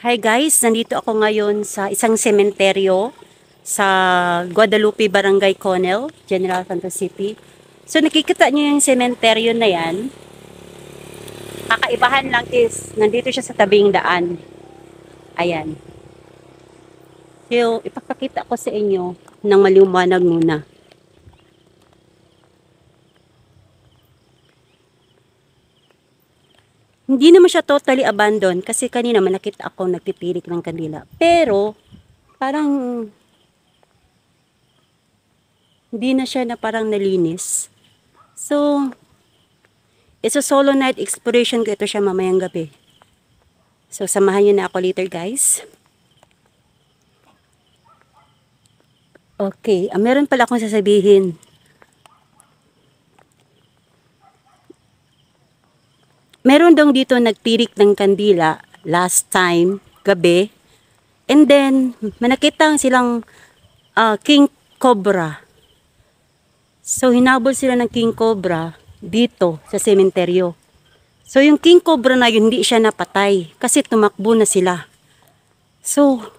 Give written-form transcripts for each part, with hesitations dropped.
Hi guys, nandito ako ngayon sa isang sementeryo sa Guadalupe, Barangay Conel, General Santos City. So nakikita niyo yung sementeryo na yan. Kakaibahan lang is nandito siya sa tabing daan. Ayan. So ipapakita ko sa inyo ng maliwanag muna. Hindi naman siya totally abandoned kasi kanina manakita ako nagtipirik ng kandila. Pero parang hindi na siya na parang nalinis. So, it's a solo night exploration ko ito siya mamayang gabi. So, samahan niyo na ako later guys. Okay, meron pala akong sasabihin. Meron daw dito nagtirik ng kandila last time, gabi. And then, manakita silang king cobra. So, hinabol sila ng king cobra dito sa sementeryo. So, yung king cobra na yun, hindi siya napatay kasi tumakbo na sila. So,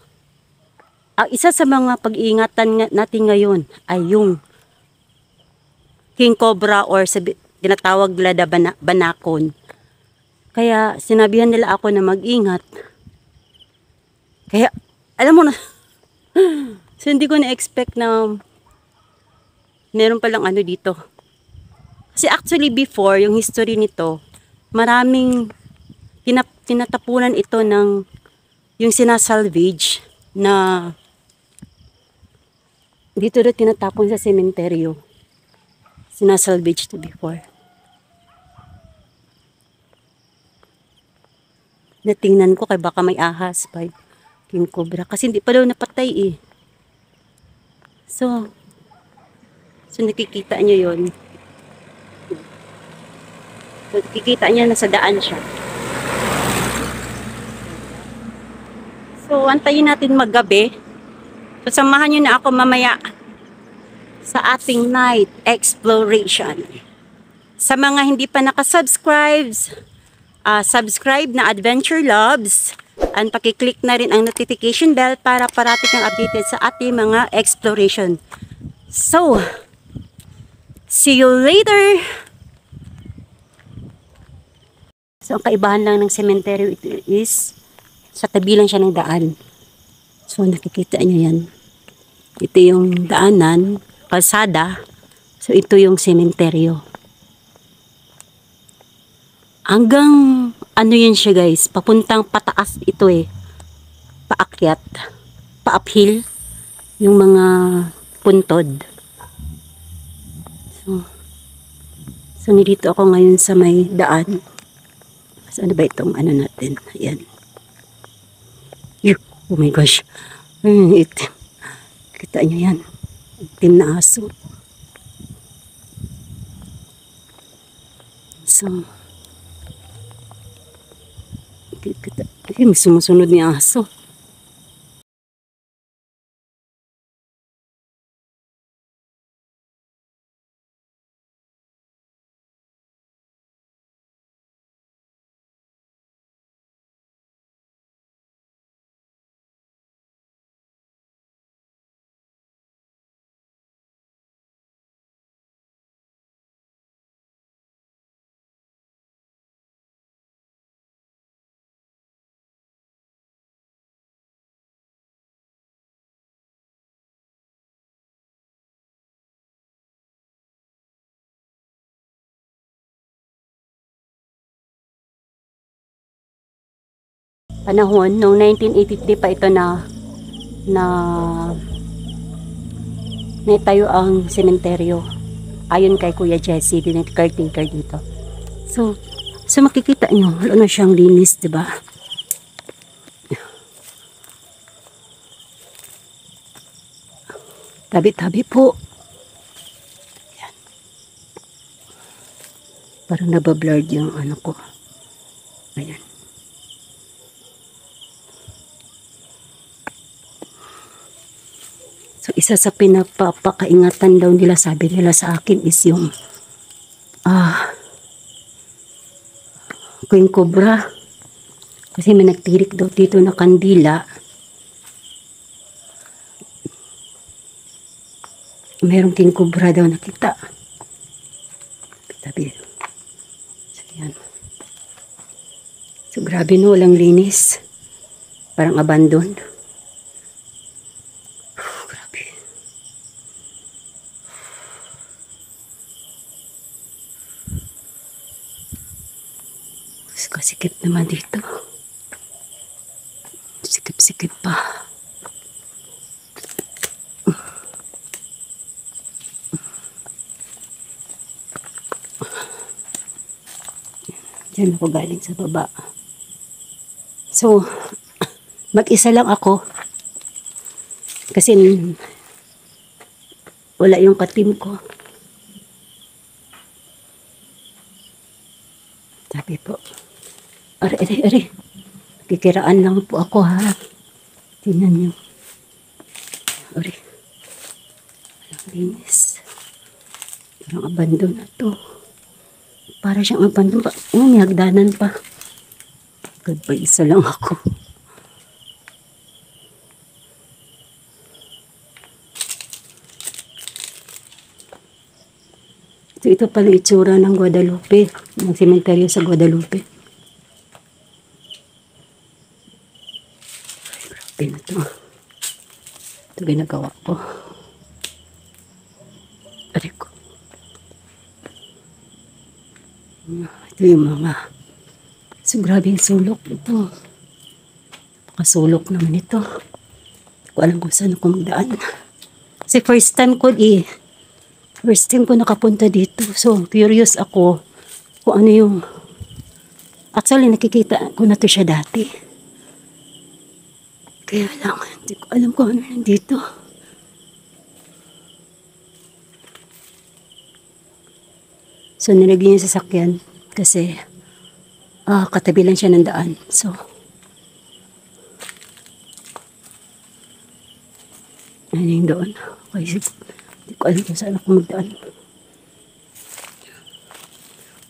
isa sa mga pag-iingatan natin ngayon ay yung king cobra or tinatawag nila banakon. Kaya sinabihan nila ako na mag-ingat. Kaya, alam mo na, so hindi ko na-expect na meron palang ano dito. Kasi actually before, yung history nito, maraming tinatapunan ito ng yung sinasalvage na dito na tinatapon sa sementeryo. Sinasalvage to before. Natingnan ko kay baka may ahas pa king cobra kasi hindi pa daw napatay eh. So nakikita nyo yun. So nakikita nyo na sa daan siya. So antayin natin maggabi. So samahan nyo na ako mamaya sa ating night exploration. Sa mga hindi pa nakasubscribe, subscribe na Adventure Loves and pakiclick na rin ang notification bell para parati kang updated sa ating mga exploration. So, see you later! So, ang kaibahan lang ng sementeryo ito is sa tabi lang siya ng daan. So, nakikita nyo yan. Ito yung daanan, kalsada. So, ito yung sementeryo. Hanggang ano yan siya guys, papuntang pataas ito eh. Paakyat, pa-uphill yung mga puntod. So nandito ako ngayon sa may daan. Saan ba itong ano natin? Ayan. Oh my gosh. Kita nyo yan. Itim na aso. So, may sumusunod ni aso. Panahon, noong 1983 pa ito na naitayo ang sementeryo. Ayon kay Kuya Jesse, caretaker dito. So makikita nyo, wala na siyang linis, diba? Tabi-tabi po. Yan. Parang nabablurred yung ano ko. Ayan. So, isa sa pinapakaingatan daw nila, sabi nila sa akin is yung Queen Cobra. Kasi may nagtirik daw dito na kandila. Merong king cobra daw nakita. Tabi. So, yan. So, grabe no, walang linis. Parang abandoned. Grabe. Sikip naman dito. Sikip pa. Diyan ako galing sa baba. So, mag-isa lang ako. Kasi wala yung katim ko. Sabi po, are. Kikiraan lang po ako ha. Tingnan nyo. Are. Walang linis. Parang abandon na to. Para siyang abandon pa. May hagdanan pa. Goodbye, isa lang ako. So, ito pala itsura ng Guadalupe. Ng sementeryo sa Guadalupe. Ay, grabe na ito. Ito ginagawa ko. Aray ko. Ito yung mga. So, grabe yung sulok ito. Nakasulok naman ito. Hindi ko alam kung saan ako magdaan. Kasi first time ko nakapunta dito. So, curious ako kung ano yung... Actually, nakikita ko na to siya dati. Kaya lang, hindi ko alam kung ano nandito. So, nilagyan yung sasakyan kasi katabi lang siya ng daan. So, ano yung doon? Okay, hindi ko alam kung saan ako magdaan.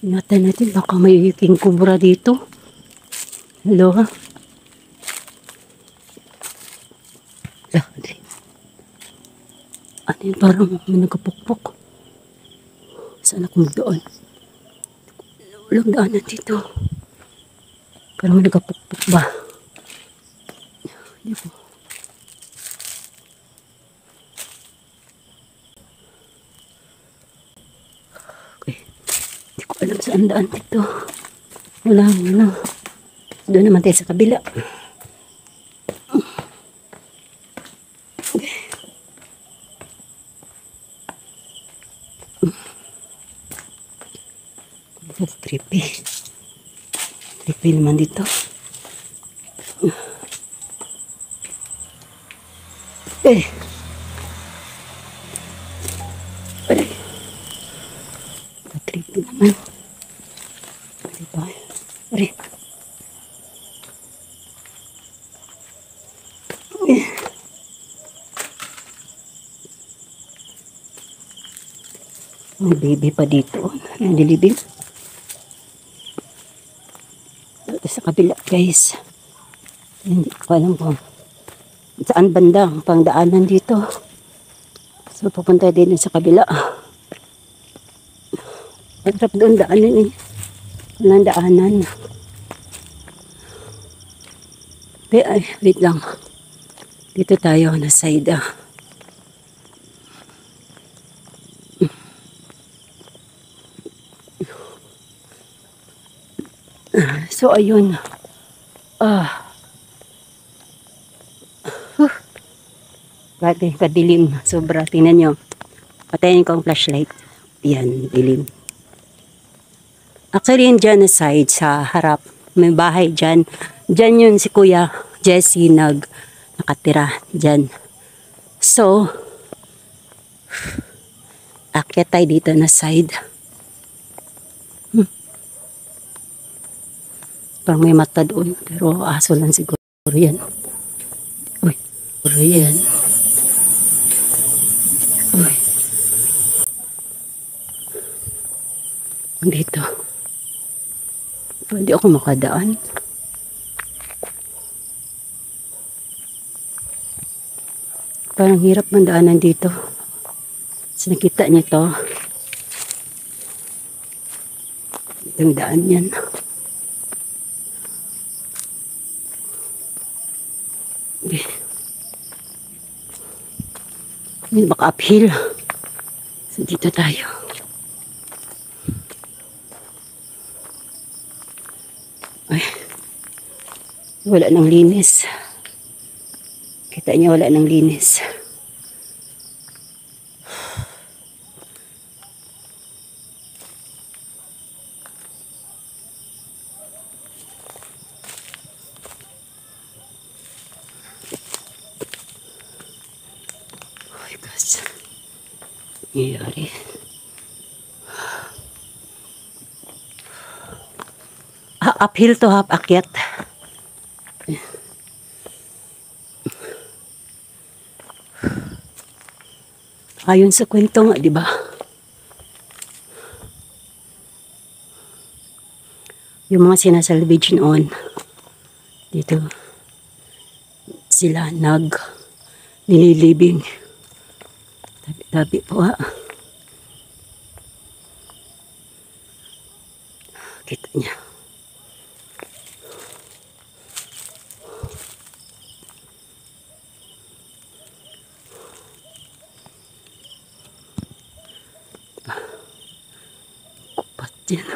Ingatan natin, baka may king cobra dito. Hello, ha? Ano yun? Parang may nagapukpok. Saan ako magdaan? Walang daanan dito. Parang may nagapukpok ba? Hindi po. Okay. Hindi ko alam saan daan dito. Wala. Doon naman tayo sa kabila. Creepy naman dito. Creepy naman. Diba? Aray. May baby pa dito. Ang dilibig. Sa kabila, guys. Hindi ko alam kung saan banda ang pangdaanan dito. So, pupunta din sa kabila. Harap doon daanan eh. Walang daanan. Ay, wait lang. Dito tayo na side So, ayun. Bagay, kadilim. Sobra. Tingnan nyo. Patayin ko ang flashlight. Yan, dilim. Actually, yun dyan na side sa harap. May bahay dyan. Dyan yun si Kuya Jesse nakatira. Dyan. So, akyat tayo dito na side. Parang may mata doon. Pero aso lang siguro yan. Uy, siguro yan. Uy. Dito. Pwede ako makadaan. Parang hirap man daanan dito. So, nakita niyo to. Itong daan yan. Okay. Hindi baka uphill. So, dito tayo. Ay. Wala nang linis. Kita niyo wala nang linis. Oh my gosh. Nangyayari. Uphill to ha, akyat. Ayon sa kwento nga, di ba? Yung mga sinasalvage noon, dito, sila nililibing. Tabi-tabi po ha. Kita niya. Kupat yan.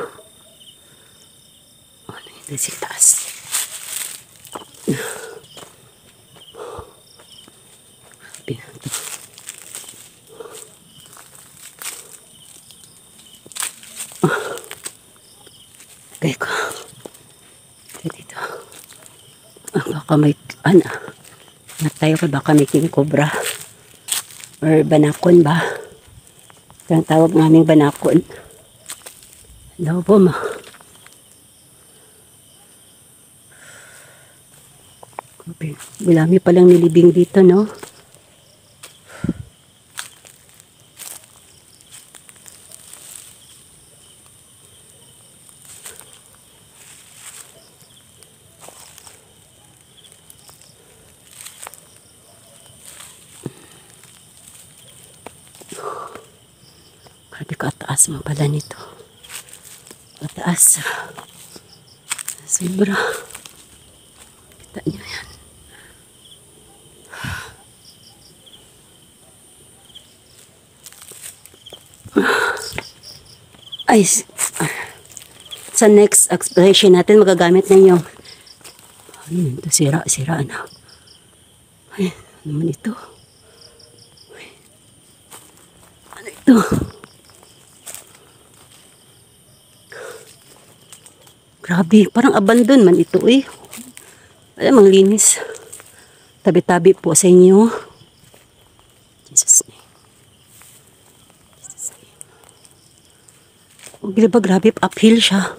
Ano yung sa taas? Pinato. Okay ko. Dito. Baka may, natayo ko baka may king cobra. Or banakon ba? Ito ang tawag ng aming banakon. Hello po ma. Bilami palang nilibing dito, no? Grabe kataas mo pala nito. Kataas. Sobra. Kita niyo yan. Ay, sa next exploration natin magagamit na yung ito, sira na. Ay, ano naman ito? Ay, ano ito? Grabe, parang abandon man ito eh. Alam, ang linis. Tabi-tabi po sa inyo. Jesus name. Diba grabe, uphill siya.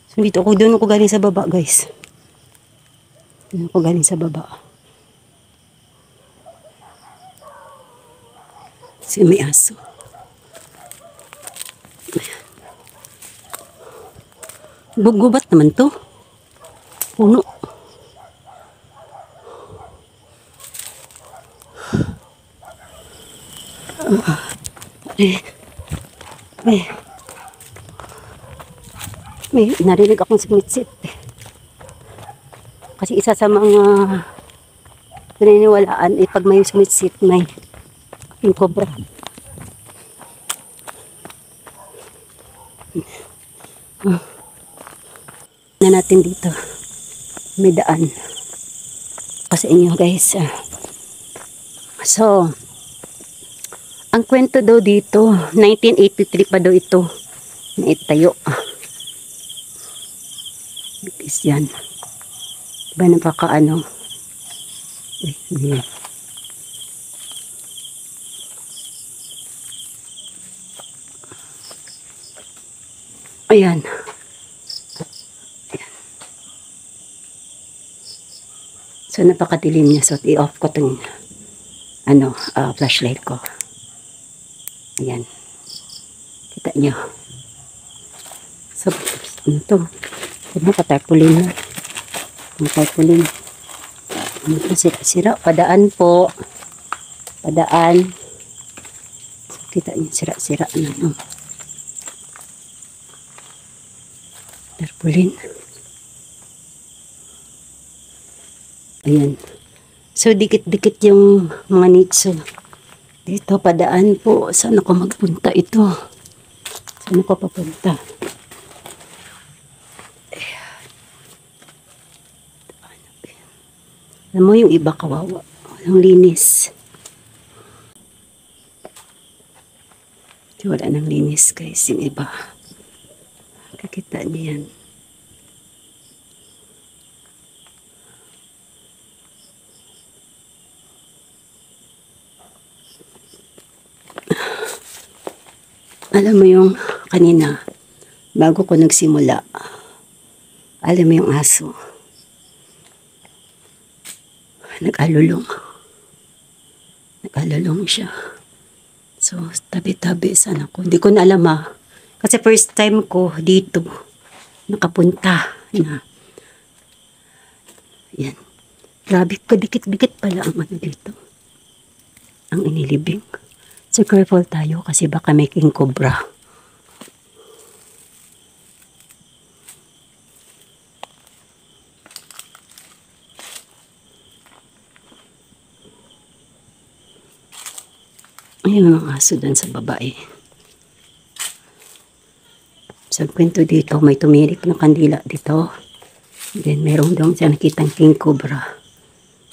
So dito ako, doon ako galing sa baba, guys. Doon ako galing sa baba. Kasi may aso. Ayan. Gubat naman to. Puno. May narinig akong sumitsit. Kasi isa sa mga naniniwalaan pag may sumitsit may yung cobra. Na natin dito. May daan. Kasi inyo guys. So, ang kwento daw dito, 1983 pa daw ito na itayo. Is yan. Diba napakaano? Ayan. So napakadilim niya. So i-off ko itong flashlight ko. Ayan. Kita niyo. So, ano to? Ano ka tarpaulin na? Ang tarpaulin. Ano to? Sira-sira. Padaan po. padaan. So, kita niyo, sira-sira na, no? Tarpaulin. Ayan. So, dikit-dikit yung mga nitso. Dito, padaan po. Saan ako magpunta ito? Saan ako papunta? Alam mo yung iba kawawa. Walang linis. Wala nang linis guys. Yung iba. Kakita niyo yan. Alam mo yung kanina, bago ko nagsimula, alam mo yung aso, nag-alulong. Nag-alulong siya. So, tabi-tabi sana ko. Hindi ko na alam kasi first time ko dito nakapunta na. Yan. Grabe, kadikit-dikit pala ang ano dito. Ang inilibing. So, careful tayo kasi baka may king cobra. Ayun ang aso dun sa babae. Sa kwento dito, may tumirik ng kandila dito. Then, meron daw siya nakitang king cobra.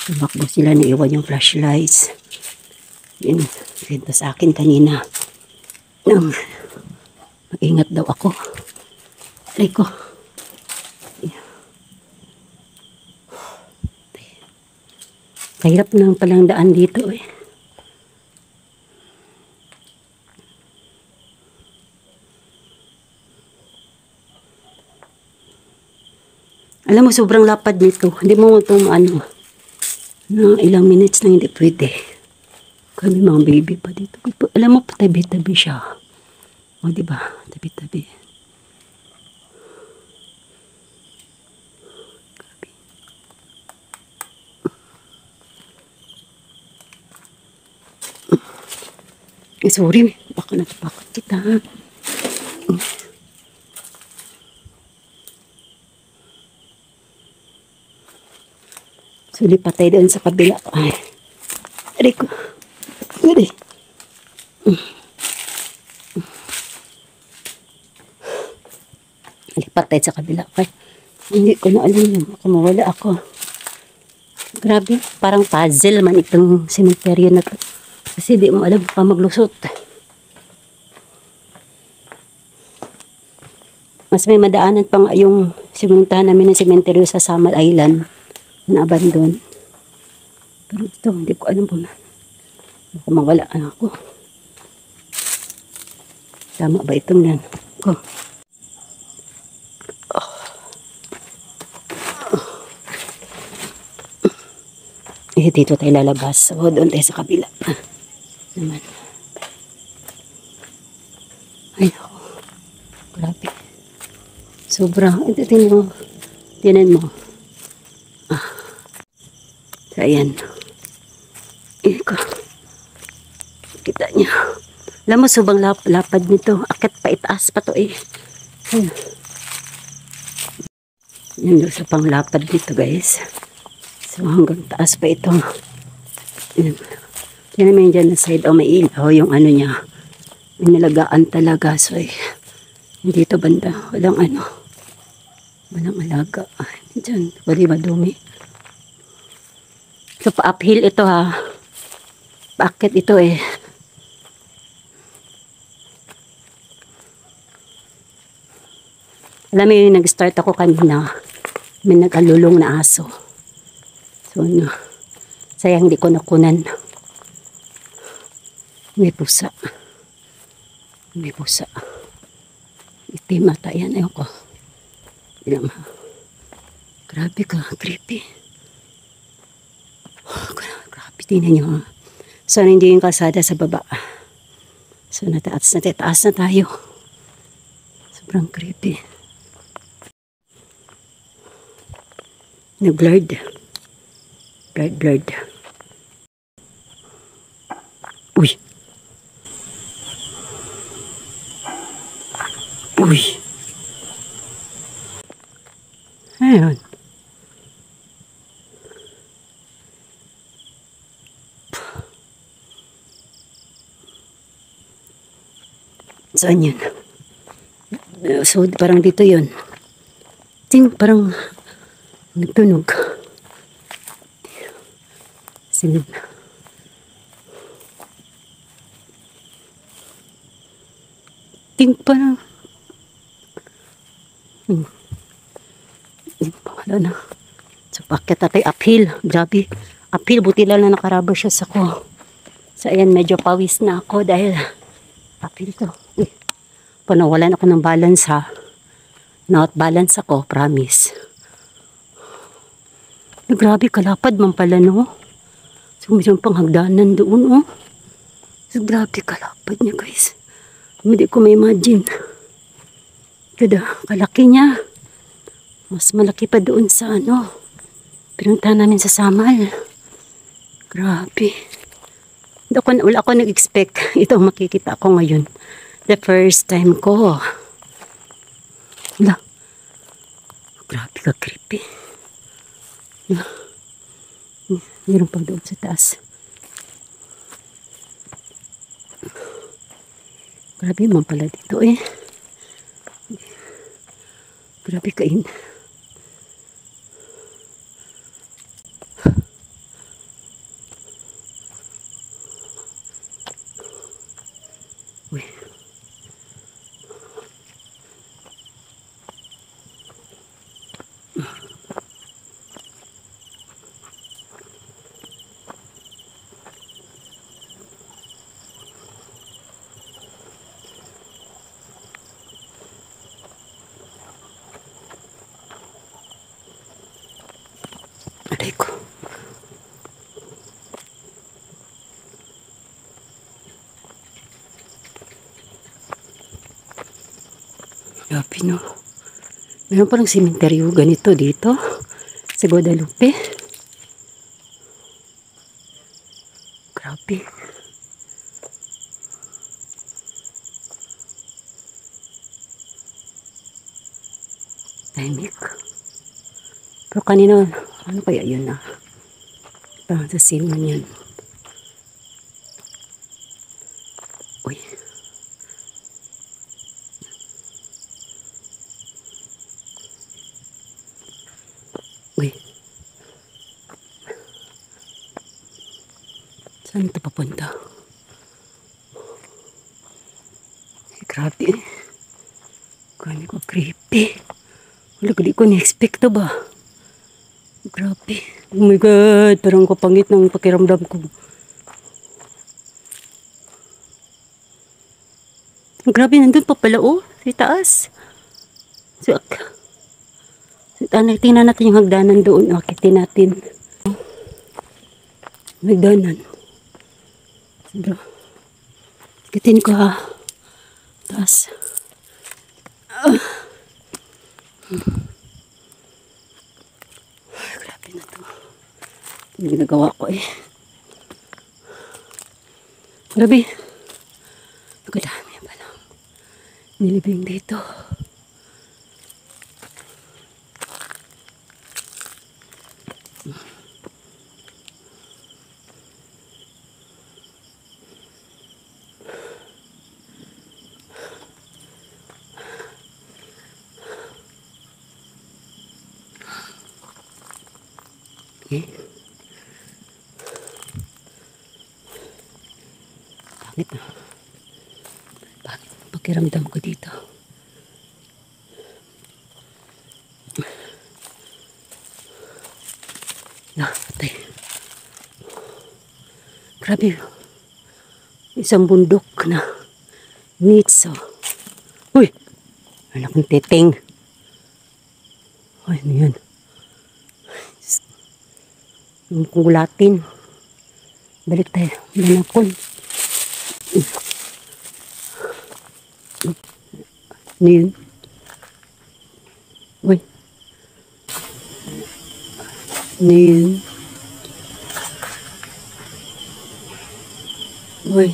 Tumakbo sila, naiwan yung flashlights. Yun, kwento sa akin kanina. Nang mag-ingat daw ako. Aray ko. Kahirap nang palang daan dito eh. Alam mo, sobrang lapad nito. Hindi mo ito ano, na ilang minutes na hindi pwede. Kami mga baby pa dito. Alam mo, patabi-tabi siya. O, diba? Tabi-tabi. Sorry, baka natapakat kita. So, lipat tayo doon sa kabila. Ay, aray ko. Aray. Lipat tayo sa kabila. Ay, hindi ko na alam yun. Baka mawala ako. Grabe, parang puzzle man itong cemetery na to. Kasi di mo alam pa maglusot. Mas may madaanan pang yung simuntahan namin ng cemetery sa Samal Island na abandon. Pero ito, hindi ko alam po na. Baka mawala na ako. Tama ba itong yan? Ko. Eh, dito tayo lalabas. O, doon tayo sa kabila. Naman. Ay, ako. Grabe. Sobrang. Ito, tinan mo. Tinan mo. So, ayan. Iko. Kita niya. Alam mo, subang lapad nito. Akit pa itaas pa to eh. Ayan. Yan doon sa panglapad dito guys. So, hanggang taas pa ito. Ayan. Yan naman dyan na side. O, may ilaw yung ano niya. May nalagaan talaga. So, eh, dito banda. Walang ano. Walang alaga. Ay, dyan. Wali madumi. So, pa-uphill ito ha. Paakit ito eh. Alam mo yung nag-start ako kanina. May nag-alulong na aso. So, ano. Sayang hindi ko nakunan. May pusa. May pusa. Itim mata yan. Ayaw ko. Ilang ha. Grabe ka. Creepy. Oh, grabe. Tingnan nyo ha. So, hindi yung kalsada sa baba. So, nataas na tayo. Sobrang creepy. Nag-blurred. Blurred. Uy. Ayun. Saan yun? So, parang dito yun. Ting, parang nagtunog. Sinip. Ting, parang wala na. So, paket na tayo uphill. Grabe. Uphill, buti lang na nakaraba siya sa ko. So, ayan, medyo pawis na ako dahil uphill to. Uy, panawalan ako ng balance ha. Not balance ako, promise. Grabe, kalapad man pala, no? So, mayroon pang hagdanan doon, oh. So, grabe, kalapad niya, guys. Hindi ko ma-imagine. Kada, kalaki niya. Mas malaki pa doon sa ano. Pinuntahan namin sa Samal. Grabe. Wala ako nag-expect itong makikita ko ngayon. The first time ko. Wala. Grabe ka creepy. Meron pang doon sa taas. Grabe man pala dito eh. Grabe kain. Uy. Aray ko. Grabe no. Meron parang simenteryo ganito dito sa Guadalupe. Grabe. Tahimik. Pero kanina, ano kaya yun na? Parang sa silman yun. Uy. Uy. Saan ito papunta? Grabe. Grabe ko creepy. Wala, di ko na-expect to ba? Grabe. Oh my God. Parang kapangit ng pakiramdam ko. Grabe, nandun pa pala oh. Sa taas. So, tingnan natin yung hagdanan doon. Akitin natin. Hagdanan. Bro. Akitin ko ha. Taas. Grabe na to. Yung ginagawa ko eh. Grabe. Nagdami pa lang. Nilibing dito. Okay. Bakit na? Bakit pakiramdam ko dito? Patay. Grabe. Isang bundok na nitso. Uy! Anak ng teteng. Ay, ano yan? Yung kungulatin. Balik tayo. Manapon. Ano yun? Uy. Ano yun? Uy.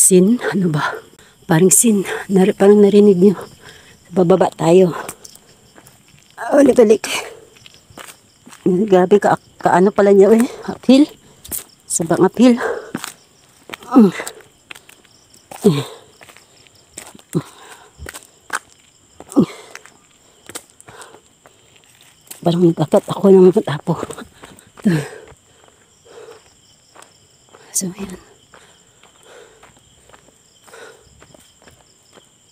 Sin? Ano ba? Parang sin. Parang narinig nyo. Bababa tayo. Ulit-ulit. Grabe kaano pala niya eh. Uphill. Sabang uphill. Parang nagkakat ako ng tapo. So, ayan.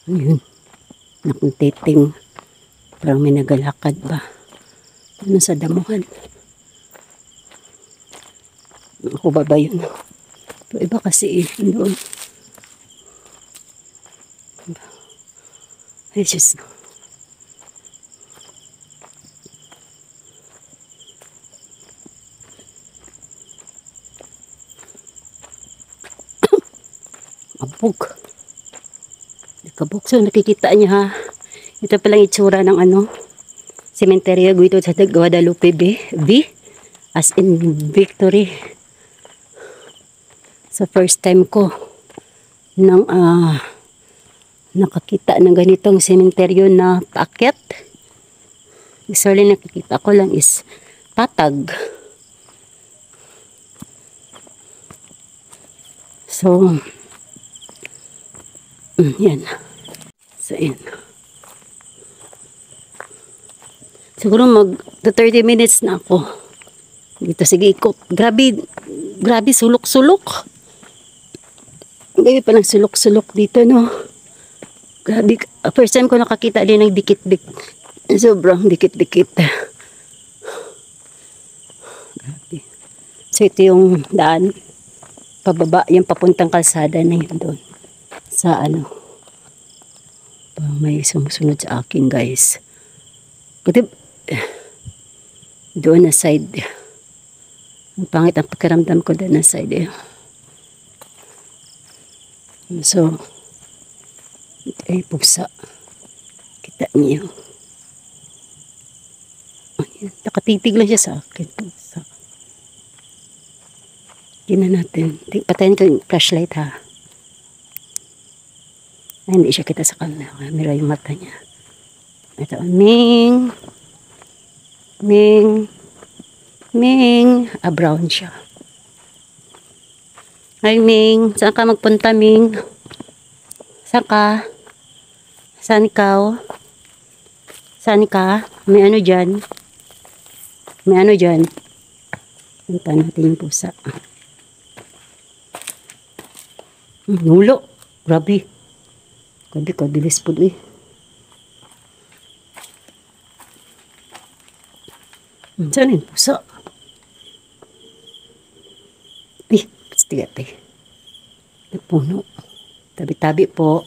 Ayun. Nakuntiting. Parang may nagalakad ba. Ano sa damuhan. Ako ba yun? Pero iba kasi doon. Ay, just abog. Kabog. So, nakikita niya ha. Ito palang itsura ng Cementerio Guito sa Guadalupe B. As in Victory. Sa first time ko nang nakakita ng ganitong sementeryo na paakyat. Usually nakikita ko lang is patag. So, yan. So, yan. Siguro mag 30 minutes na ako. Dito, sige, ikot. Grabe, sulok-sulok. Grabe palang sulok-sulok dito, no? Grabe. First time ko nakakita din ng dikit-dikit. Sobrang dikit-dikit. Grabe. So, ito yung daan. Pababa, yung papuntang kalsada na yun doon. Sa may sumusunod sa akin, guys. Kasi, doon na side. Ang pangit ang pakiramdam ko doon na side. So, ito ay pusa. Kita niyo. Nakatitig lang siya sa akin. Pusa. Tingnan natin. Patayin ko yung flashlight ha. Ay, hindi siya kita sa camera yung mata niya. Ito, Ming. Brown siya. Ay, Ming. Saan ka magpunta, Ming? Saan ka? Saan ikaw? Saan ka? May ano dyan? May ano dyan? Punta natin yung pusa. Nulo. Grabe. Grabe, kabilis po eh. Saan yung pusa? Pasti-gati. Napuno. Tabi-tabi po.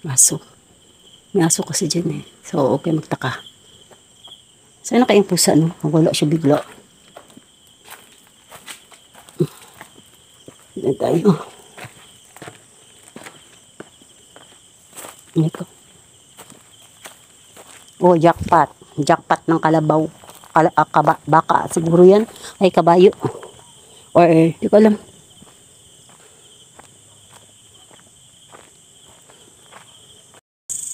Aso. May aso kasi dyan eh. So, okay magtaka. Saan na kayong pusa, no? Wala siya bigla. Yan tayo. Ito. Oh, jackpot. Jackpot ng kalabaw. Baka. Siguro yan. Ay, kabayo. Or, di ko alam.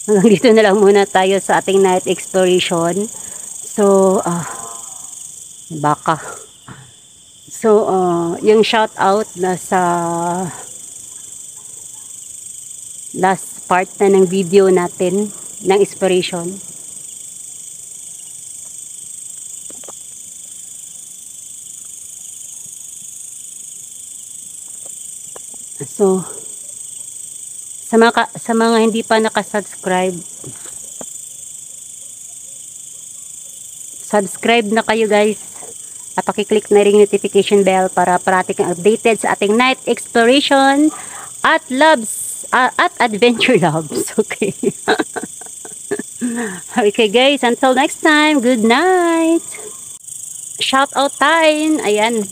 Hanggang dito na lang muna tayo sa ating night exploration. So, baka. So, yung shout out na sa last part na ng video natin ng exploration. So, sa mga hindi pa nakasubscribe, subscribe na kayo guys at pakiclick na ring notification bell para parati kang updated sa ating night exploration at adventure loves. Okay. Okay guys, until next time, good night. Shout out time. Ayan.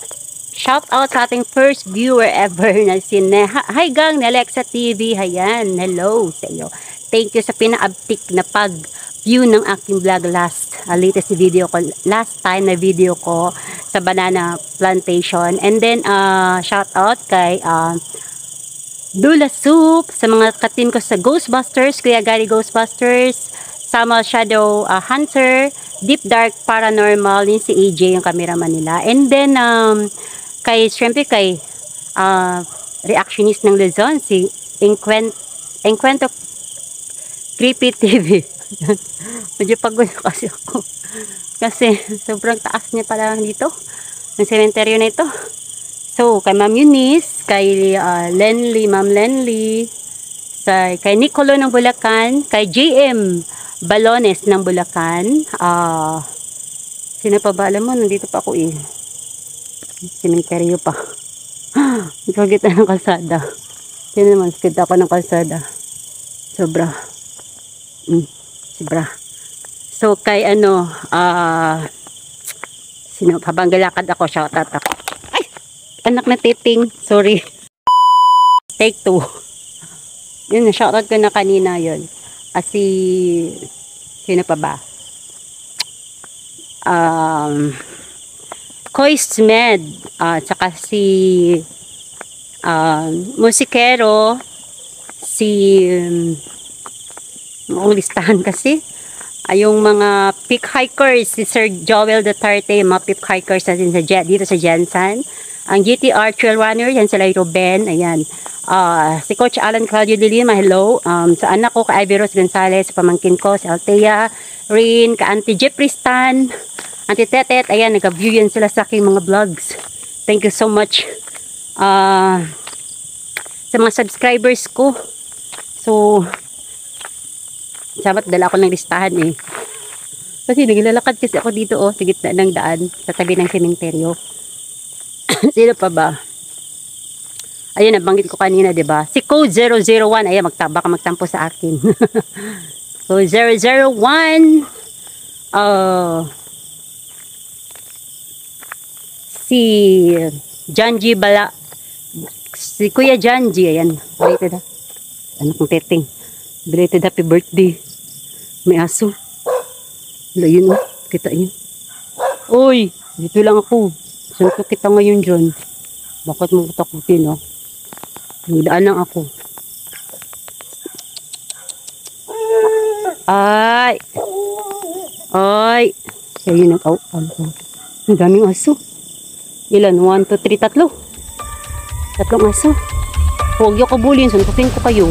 Shout out sa ating first viewer ever na si Hi gang ni Alexa TV. Hayan, hello sa iyo. Thank you sa pina-uptick na pag-view ng aking vlog latest video ko, last time na video ko sa banana plantation. And then, shout out kay Dula Soup, sa mga katim ko sa Ghostbusters, Kuya Gary Ghostbusters, Samuel Shadow Hunter, Deep Dark Paranormal, yun si AJ yung cameraman nila. And then, syempre kay reactionist ng Luzon, si Encuentro Creepy TV. Medyo pagod kasi ako. Kasi sobrang taas niya pala dito, ng sementeryo na ito. So, kay Ma'am Eunice, kay Ma'am Lenly, kay Nicolo ng Bulacan, kay JM Balones ng Bulacan. Sino pa ba? Alam mo, nandito pa ako sementeryo pa. Ikagita ng kalsada. Yan naman, skid ako ng kalsada. Sobra. Sobra. So, kay sino, habang galakad ako, shoutout ako. Ay! Anak na titing. Sorry. Take 2. Yun, shoutout ko na kanina yun. Sino pa ba? Koismed, tsaka si musikero, ang listahan kasi, yung mga peak hikers, si Sir Joel Duterte, mga peak hikers natin dito sa Jensen, ang GTR Trail Runner, yan sila Ruben, ayan, si Coach Alan Claudio de Lima, hello, sa anak ko, ka Ivy Rose Gonzalez, sa pamangkin ko, si Althea Rin, ka Auntie Jeffrey Stan, Auntie Tetet, ayan, nag-view yan sila sa aking mga vlogs. Thank you so much sa mga subscribers ko. So, sabat dala ako ng listahan kasi naglalakad kasi ako dito sa gitna ng daan, sa tabi ng sementeryo. Sino pa ba? Ayun, nabanggit ko kanina, diba? Si Code 001, ayan, baka magtampo sa akin. Code 001, si Janji Bala, si Kuya Janji, ayan, belated anak ng teteng, belated happy birthday. May aso. Wala yun, kita niyo. Uy, dito lang ako. Saan ko kita ngayon dyan? Bakit mo takutin, Nagdaan lang ako. Ay! Ayun ang ang daming aso. Ilan? 1, 2, 3, 3. Tatlong aso. Huwag yung kabulin. Suntukin ko kayo.